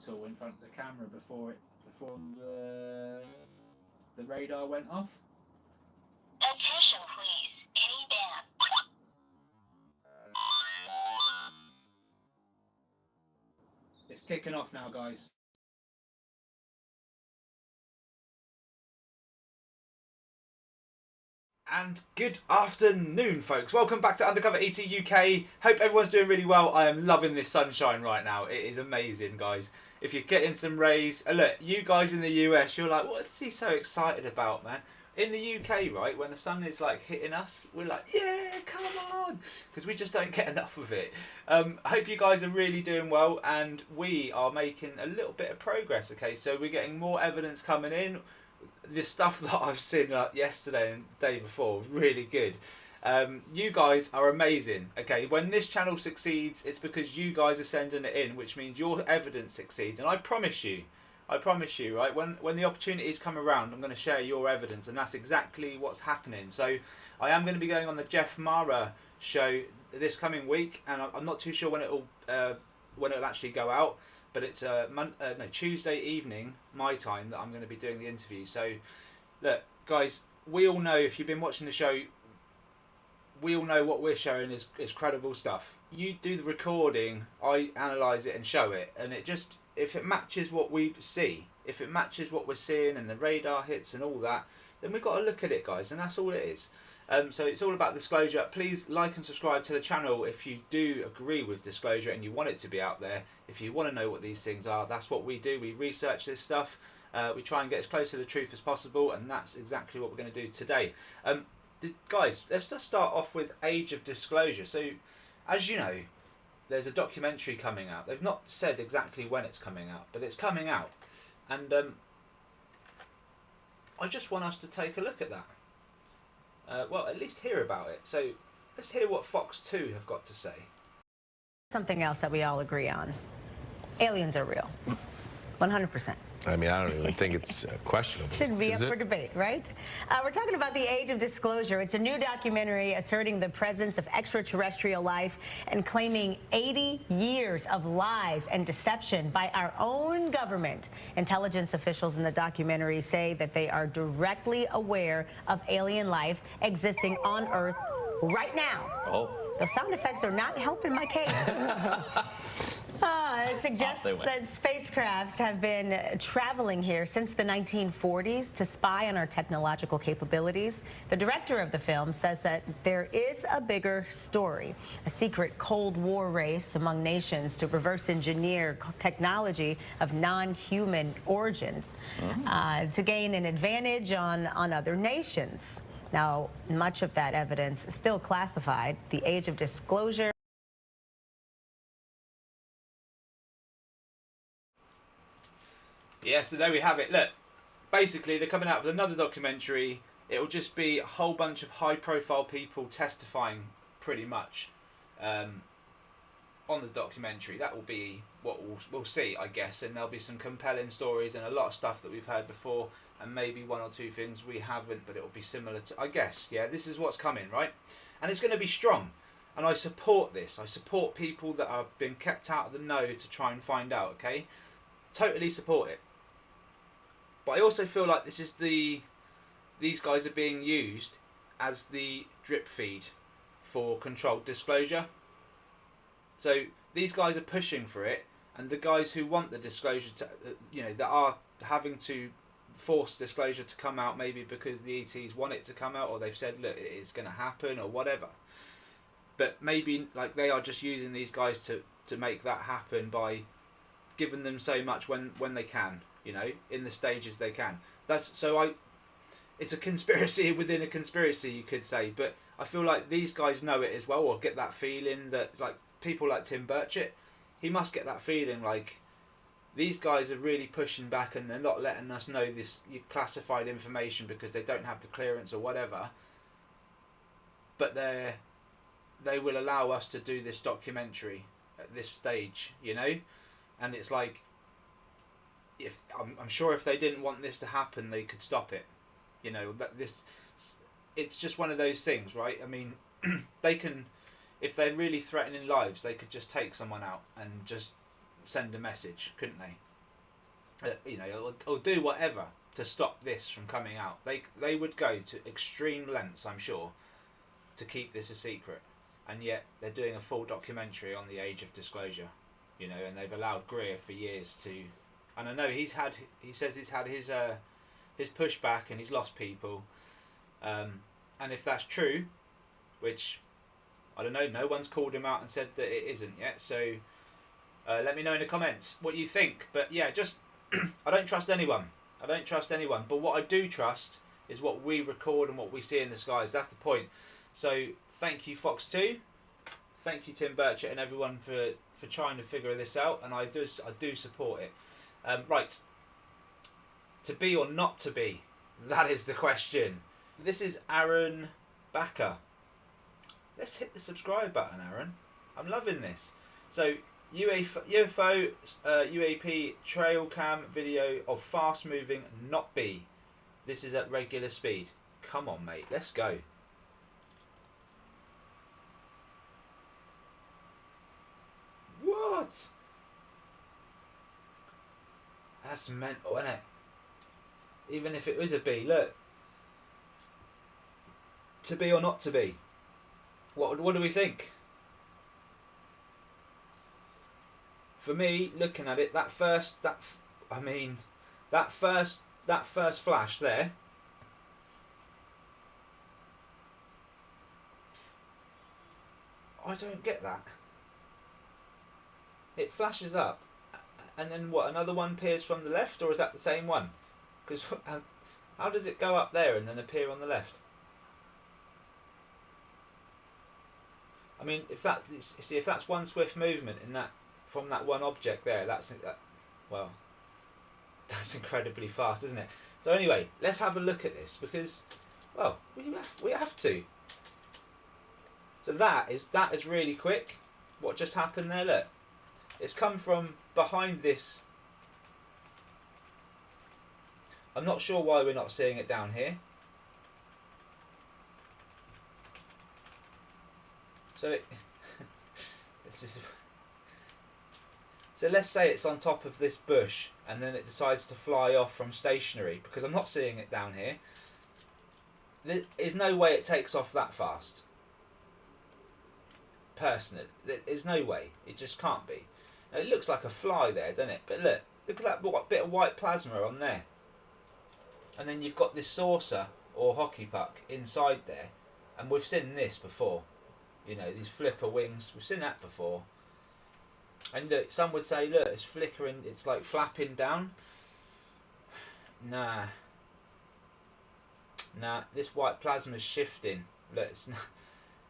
total in front of the camera before the radar went off. Attention please, K-band. It's kicking off now, guys. And good afternoon, folks. Welcome back to UndercoverETuk UK. Hope everyone's doing really well. I am loving this sunshine right now. It is amazing, guys. If you're getting some rays, look, you guys in the US, you're like, what's he so excited about, man? In the UK, right, when the sun is like hitting us, we're like, yeah, come on, because we just don't get enough of it. I hope you guys are really doing well, and we are making a little bit of progress. Okay, so we're getting more evidence coming in. The stuff that I've seen yesterday and the day before, really good. You guys are amazing. Okay, when this channel succeeds, it's because you guys are sending it in, which means your evidence succeeds. And I promise you, right, when the opportunities come around, I'm going to share your evidence, and that's exactly what's happening. So I am going to be going on the Jeff Mara show this coming week, and I'm not too sure when it'll actually go out. But it's Tuesday evening, my time, that I'm going to be doing the interview. So, look, guys, we all know, if you've been watching the show, we all know what we're showing is credible stuff. You do the recording, I analyse it and show it. And it just, if it matches what we see, if it matches what we're seeing and the radar hits and all that, then we've got to look at it, guys. And that's all it is. So it's all about disclosure. Please like and subscribe to the channel if you do agree with disclosure and you want it to be out there. If you want to know what these things are, that's what we do. We research this stuff. We try and get as close to the truth as possible, and that's exactly what we're going to do today. Guys, let's just start off with Age of Disclosure. So, as you know, there's a documentary coming out. They've not said exactly when it's coming out, but it's coming out. And I just want us to take a look at that. Well, at least hear about it. So let's hear what Fox 2 have got to say. Something else that we all agree on. Aliens are real. 100%. I mean, I don't even think it's questionable. Shouldn't be up for debate, right? We're talking about The Age of Disclosure. It's a new documentary asserting the presence of extraterrestrial life and claiming 80 years of lies and deception by our own government. Intelligence officials in the documentary say that they are directly aware of alien life existing on Earth right now. Oh. Those sound effects are not helping my case. It suggests that spacecrafts have been traveling here since the 1940s to spy on our technological capabilities. The director of the film says that there is a bigger story, a secret Cold War race among nations to reverse engineer technology of non-human origins to gain an advantage on other nations. Now, much of that evidence is still classified. The Age of Disclosure. Yeah, so there we have it. Look, basically they're coming out with another documentary. It'll just be a whole bunch of high-profile people testifying, pretty much, on the documentary. That will be what we'll see, I guess. And there'll be some compelling stories and a lot of stuff that we've heard before, and maybe one or two things we haven't, but it'll be similar to, I guess. Yeah, this is what's coming, right? And it's going to be strong. And I support this. I support people that have been kept out of the know to try and find out, okay? Totally support it. But I also feel like this is these guys are being used as the drip feed for controlled disclosure. So these guys are pushing for it, and the guys who want the disclosure to, that are having to force disclosure to come out, maybe because the ETs want it to come out, or they've said, look, it's going to happen, or whatever. But maybe like they are just using these guys to make that happen by giving them so much when they can. In the stages they can. It's a conspiracy within a conspiracy, you could say, but I feel like these guys know it as well, or get that feeling that, like, people like Tim Burchett, he must get that feeling like these guys are really pushing back and they're not letting us know this classified information because they don't have the clearance or whatever, but they will allow us to do this documentary at this stage, and it's like, if I'm sure if they didn't want this to happen, they could stop it. It's just one of those things, right? I mean, they can, if they're really threatening lives, they could just take someone out and just send a message, couldn't they? you know, or do whatever to stop this from coming out. They would go to extreme lengths, I'm sure, to keep this a secret, and yet they're doing a full documentary on the age of disclosure, you know, and they've allowed Greer for years to, and I know he says he's had his pushback and he's lost people, and if that's true, which I don't know, no one's called him out and said that it isn't yet, so let me know in the comments what you think. But yeah, just I don't trust anyone. But what I do trust is what we record and what we see in the skies. That's the point. So thank you, Fox 2. Thank you, Tim Burchett, and everyone for trying to figure this out. And I do support it. Right. To be or not to be? That is the question. This is Aaron Backer. Let's hit the subscribe button, Aaron. I'm loving this. So UFO UAP trail cam video of fast moving not B. This is at regular speed. Come on, mate. Let's go. What? That's mental, isn't it? Even if it was a B, look. To be or not to be? What do we think? For me, looking at it, that first flash there. I don't get that. It flashes up, and then what? Another one appears from the left, or is that the same one? Because how does it go up there and then appear on the left? I mean, if that's one swift movement in that from that one object there, that's incredibly fast, isn't it? So anyway, let's have a look at this because, well, we have to. So that is really quick. What just happened there? Look, it's come from behind this. I'm not sure why we're not seeing it down here. So so let's say it's on top of this bush and then it decides to fly off from stationary, because I'm not seeing it down here. There's no way it takes off that fast. Personally, there's no way. It just can't be. Now, it looks like a fly there, doesn't it? But look at that bit of white plasma on there. And then you've got this saucer or hockey puck inside there, and we've seen this before. You know, these flipper wings, we've seen that before. And look, some would say, look, it's flickering, it's like flapping down. Nah, this white plasma's shifting. Look,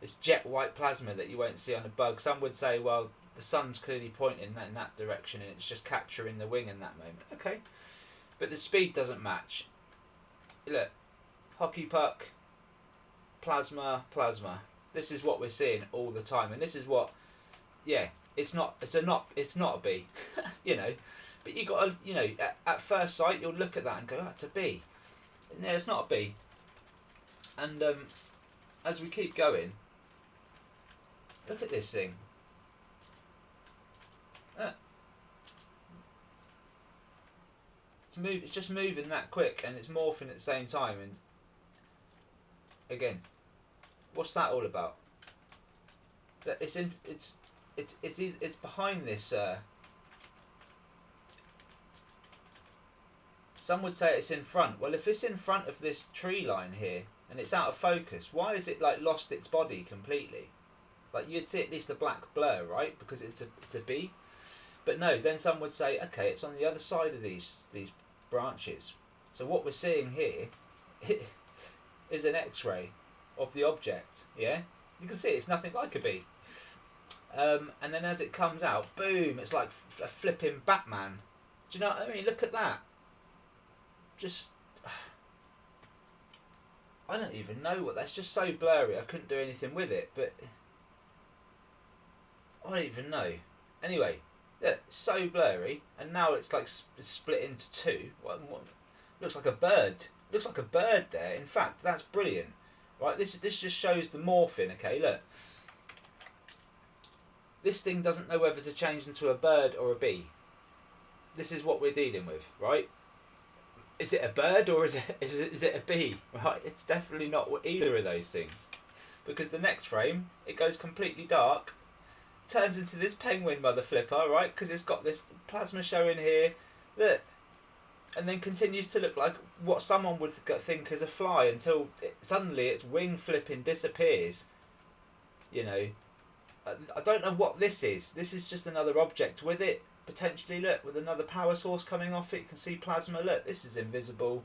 it's jet white plasma that you won't see on a bug. Some would say, well, the sun's clearly pointing in that direction and it's just capturing the wing in that moment. Okay, but the speed doesn't match. Look, hockey puck, plasma. This is what we're seeing all the time, and this is what, yeah, it's not a B, you know, but you got to, you know, at first sight you'll look at that and go, oh, it's a B. No, it's not a B. And as we keep going, look at this thing. It's just moving that quick, and it's morphing at the same time. And again, what's that all about? It's behind this. Some would say it's in front. Well, if it's in front of this tree line here and it's out of focus, why is it like lost its body completely? Like you'd see at least a black blur, right? Because it's a bee. But no, then some would say, okay, it's on the other side of these branches. So what we're seeing here is an X-ray of the object. Yeah, you can see it's nothing like a bee. And then as it comes out, boom! It's like a flipping Batman. Do you know what I mean? Look at that. Just, I don't even know what that's. Just so blurry. I couldn't do anything with it. But I don't even know. Anyway. Yeah, so blurry, and now it's like split into two. What, looks like a bird. Looks like a bird there. In fact, that's brilliant. Right, this just shows the morphing. Okay, look. This thing doesn't know whether to change into a bird or a bee. this is what we're dealing with, right? Is it a bird or is it a bee? Right, it's definitely not either of those things, because the next frame it goes completely dark, turns into this penguin mother flipper, right? Because it's got this plasma showing here, look, and then continues to look like what someone would think as a fly until suddenly its wing flipping disappears. You know, I don't know what this is. This is just another object with it. Potentially, look, with another power source coming off it, you can see plasma. Look, this is invisible.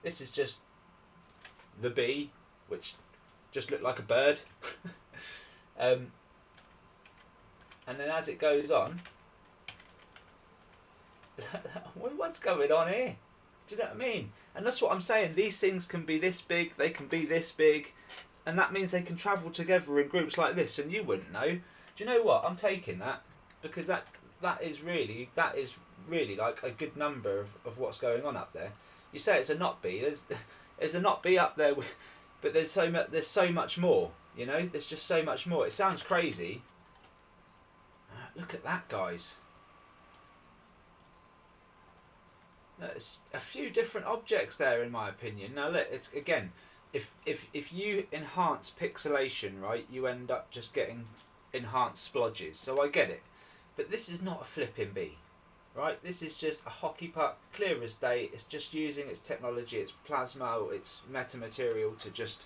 This is just the bee, which just looked like a bird. And then as it goes on, what's going on here? Do you know what I mean? And that's what I'm saying. These things can be this big, they can be this big, and that means they can travel together in groups like this, and you wouldn't know. Do you know what? I'm taking that, because that is really like a good number of what's going on up there. You say it's a not bee. There's a not bee up there, but there's so much more. You know, there's just so much more. It sounds crazy. Look at that, guys. There's a few different objects there, in my opinion. Now look, it's again, if you enhance pixelation, right, you end up just getting enhanced splodges. So I get it. But this is not a flipping bee, right? This is just a hockey puck, clear as day. It's just using its technology, its plasma, its metamaterial to just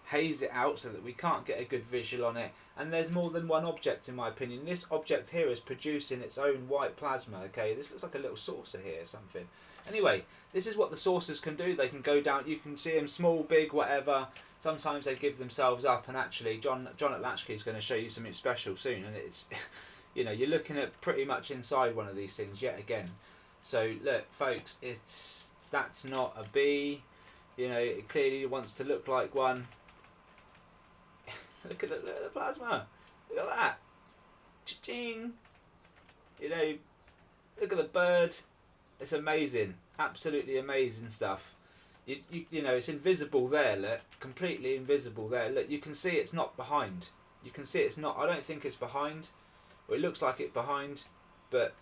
haze it out so that we can't get a good visual on it. And there's more than one object, in my opinion. This object here is producing its own white plasma, okay? This looks like a little saucer here or something. Anyway, this is what the saucers can do. They can go down, you can see them small, big, whatever. Sometimes they give themselves up, and actually John at Latchkey is going to show you something special soon, and it's... You know, you're looking at pretty much inside one of these things yet again. So look, folks, that's not a bee. You know, it clearly wants to look like one. Look at the plasma. Look at that. Cha-ching. You know, look at the bird. It's amazing. Absolutely amazing stuff. You know, it's invisible there. Look, completely invisible there. Look, you can see it's not behind. You can see it's not. I don't think it's behind. Well, it looks like it's behind, but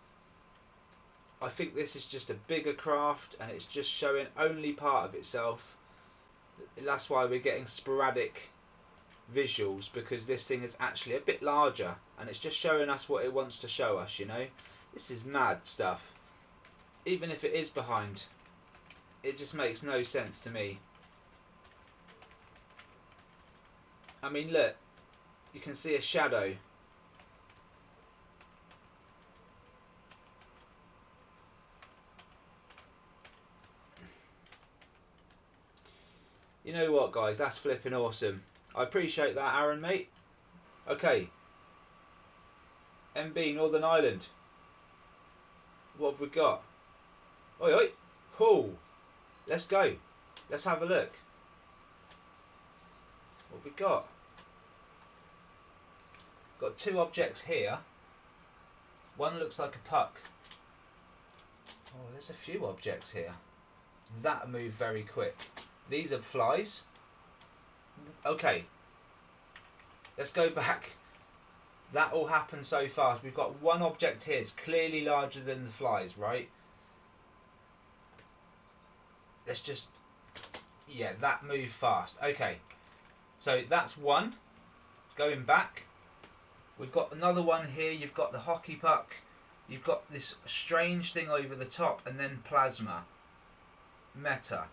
I think this is just a bigger craft, and it's just showing only part of itself. That's why we're getting sporadic visuals, because this thing is actually a bit larger, and it's just showing us what it wants to show us, you know. This is mad stuff. Even if it is behind, it just makes no sense to me. I mean, look, you can see a shadow. You know what, guys? That's flipping awesome. I appreciate that, Aaron, mate. Okay. MB, Northern Ireland. What have we got? Oi, oi. Cool. Let's go. Let's have a look. What have we got? Got two objects here. One looks like a puck. Oh, there's a few objects here. That move very quick. These are flies. Okay. Let's go back. That all happened so fast. We've got one object here. It's clearly larger than the flies, right? Let's just... Yeah, that moved fast. Okay. So that's one. Going back. We've got another one here. You've got the hockey puck. You've got this strange thing over the top, and then plasma. Meta.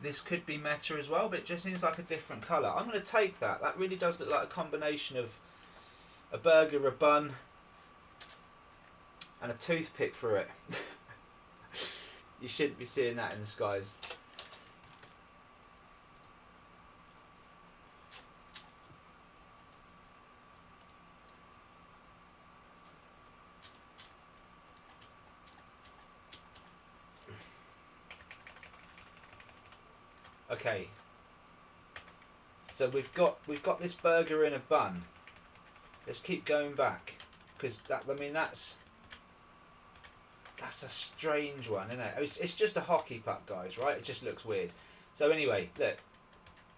This could be meta as well, but it just seems like a different colour. I'm going to take that. That really does look like a combination of a burger, a bun, and a toothpick for it. You shouldn't be seeing that in the skies. Okay, so we've got this burger in a bun. Let's keep going back, because that's a strange one, isn't it? It's just a hockey puck, guys, right? It just looks weird. So anyway, look,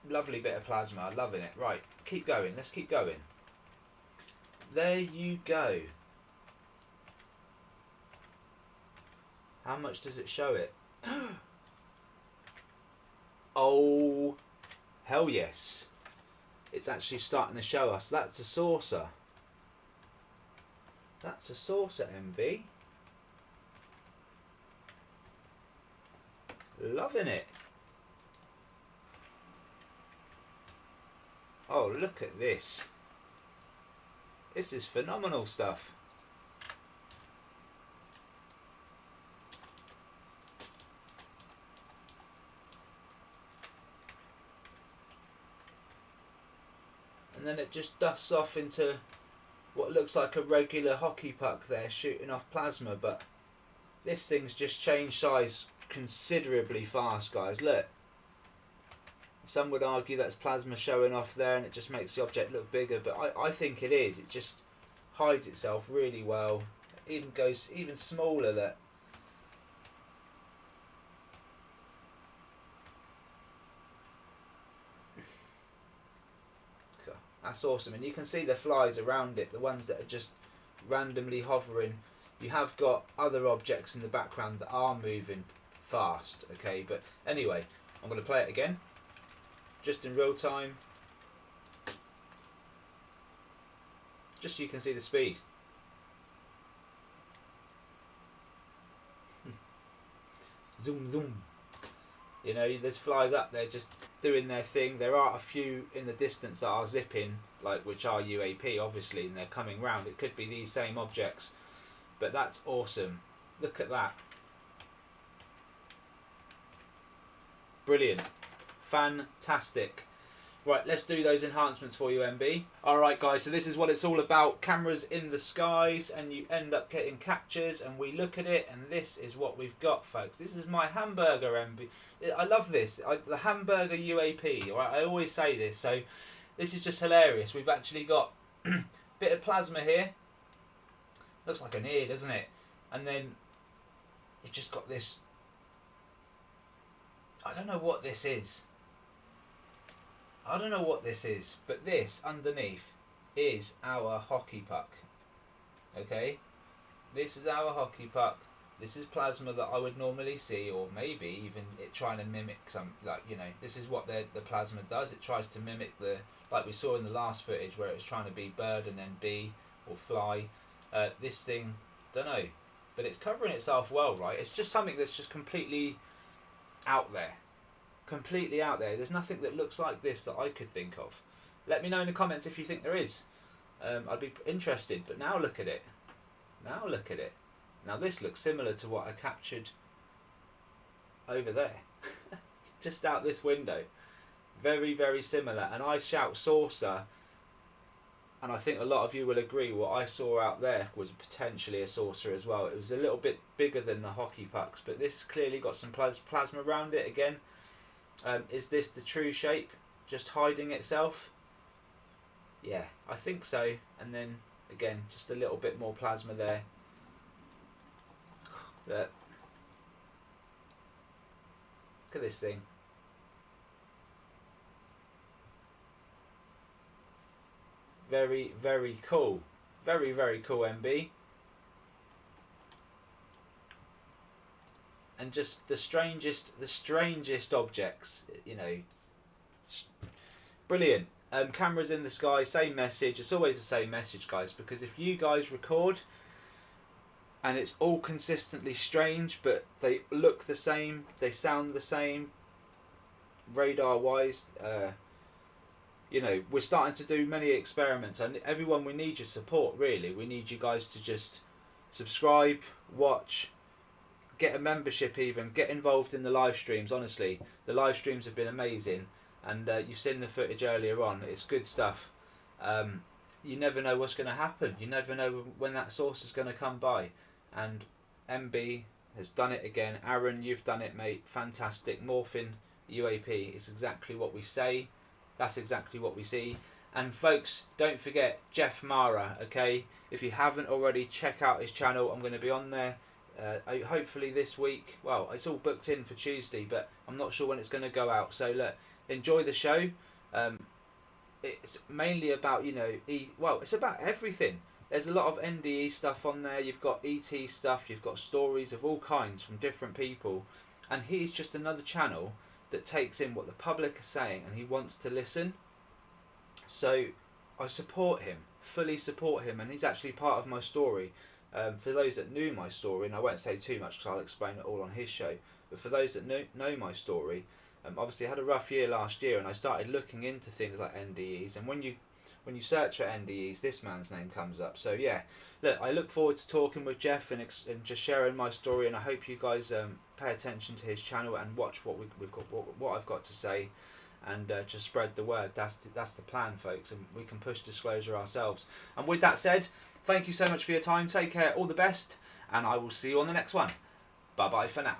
lovely bit of plasma, loving it. Right, keep going. Let's keep going. There you go. How much does it show it? Oh, hell yes. It's actually starting to show us. That's a saucer. That's a saucer, MB. Loving it. Oh, look at this. This is phenomenal stuff. And then it just dusts off into what looks like a regular hockey puck there, shooting off plasma, but this thing's just changed size considerably fast, guys. Look. Some would argue that's plasma showing off there and it just makes the object look bigger, but I think it is. It just hides itself really well. It even goes even smaller. Look. That's awesome, and you can see the flies around it, the ones that are just randomly hovering. You have got other objects in the background that are moving fast, okay, but anyway, I'm going to play it again, just in real time, just so you can see the speed. Zoom, zoom. You know, there's flies up there just doing their thing. There are a few in the distance that are zipping, like, which are UAP obviously, and they're coming round. It could be these same objects, but that's awesome. Look at that. Brilliant. Fantastic. Right, let's do those enhancements for you, MB. Alright guys, so this is what it's all about. Cameras in the skies, and you end up getting captures, and we look at it, and this is what we've got, folks. This is my hamburger, MB. I love this. The hamburger UAP, right? I always say this, so this is just hilarious. We've actually got a bit of plasma here. Looks like an ear, doesn't it? And then you've just got this. I don't know what this is. I don't know what this is, but this underneath is our hockey puck. Okay? This is our hockey puck. This is plasma that I would normally see, or maybe even it trying to mimic some, like, you know, this is what the plasma does. It tries to mimic the, like we saw in the last footage where it was trying to be bird and then bee or fly. This thing, don't know, but it's covering itself well, right? It's just something that's just completely out there. Completely out there. There's nothing that looks like this that I could think of. Let me know in the comments if you think there is. I'd be interested. But now look at it. Now look at it. Now this looks similar to what I captured over there. Just out this window. Very, very similar. And I shout saucer. And I think a lot of you will agree what I saw out there was potentially a saucer as well. It was a little bit bigger than the hockey pucks. But this clearly got some plasma around it again. Is this the true shape, just hiding itself? Yeah, I think so. And then again, just a little bit more plasma there. Look at this thing. Very, very cool. Very, very cool, MB. And just the strangest objects, you know. Brilliant. Cameras in the sky, same message. It's always the same message, guys, because if you guys record and it's all consistently strange, but they look the same, they sound the same, radar-wise, you know, we're starting to do many experiments, and everyone, we need your support, really. We need you guys to just subscribe, watch, get a membership even, get involved in the live streams. Honestly, the live streams have been amazing, and you've seen the footage earlier on. It's good stuff. You never know what's going to happen. You never know when that source is going to come by, and MB has done it again. Aaron, you've done it, mate. Fantastic. Morphing UAP. It's exactly what we say. That's exactly what we see. And folks, don't forget Jeff Mara, okay? If you haven't already, check out his channel. I'm going to be on there hopefully this week. Well, it's all booked in for Tuesday, but I'm not sure when it's going to go out. So look, enjoy the show. It's mainly about, you know, well, it's about everything. There's a lot of NDE stuff on there. You've got ET stuff. You've got stories of all kinds from different people, and he's just another channel that takes in what the public are saying, and he wants to listen. So I support him, fully support him, and he's actually part of my story. For those that knew my story, and I won't say too much because I'll explain it all on his show, but for those that know my story, obviously I had a rough year last year, and I started looking into things like NDEs, and when you search for NDEs, this man's name comes up. So yeah, look, I look forward to talking with Jeff and just sharing my story, and I hope you guys pay attention to his channel and watch what we've got, what I've got to say, and just spread the word. That's the plan, folks, and we can push disclosure ourselves. And with that said, thank you so much for your time. Take care, all the best, and I will see you on the next one. Bye bye for now.